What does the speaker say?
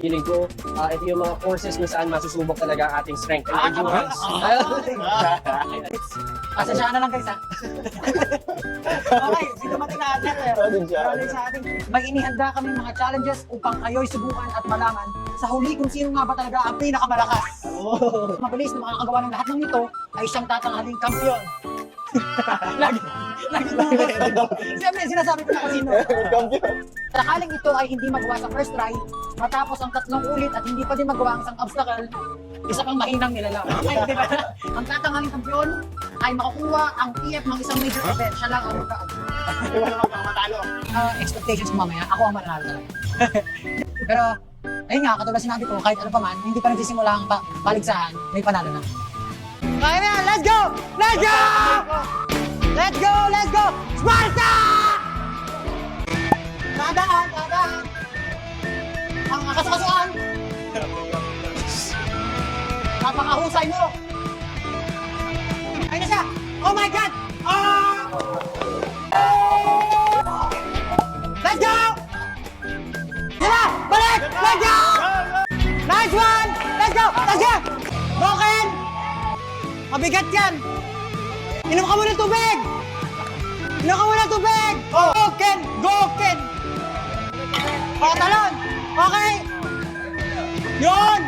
feeling ko, ito yung mga courses kung saan masusubok talaga ang ating strength and endurance. Pasensya na lang guys ha. Okay, sinumating na natin. Sa ating, may inihanda kami mga challenges upang kayo'y subukan at malaman sa huli kung sino nga ba talaga ang pinakamalakas. Mabilis na makakagawa ng lahat ng ito ay siyang tatanghaling kampiyon. lagi Siyempre, sinasabi ko na kung sino. Sakaling ito ay hindi magawa sa first try, matapos ang 3 ulit at hindi pa din magawa ang isang obstacle, isa pang mahinang nilalang. Diba? Ang tatanghaling kampiyon ay makukuha ang PF ng isang major event. Siya lang ang matalo. Expectations ko mamaya, ako ang mananalo talaga. Pero, ayun nga, katulad sinabi ko, kahit ano pa man, hindi pa nagsisimula ang paligsahan, may panalo na. Kaya na, let's go! Let's go! Let's go! Let's go! Sparta! Dadaan! Ang kasukasuan! Napakahusay mo! Ayun na siya! Oh my God! Oh! Let's go! Sila! Balik! Let's go! Nice one! Let's go! Let's go! Broken! Mabigat yan! Inom ka muna ng tubig! Inom ka muna ng tubig! Go, Ken! Go, Ken! O, talon! Okay! Yun!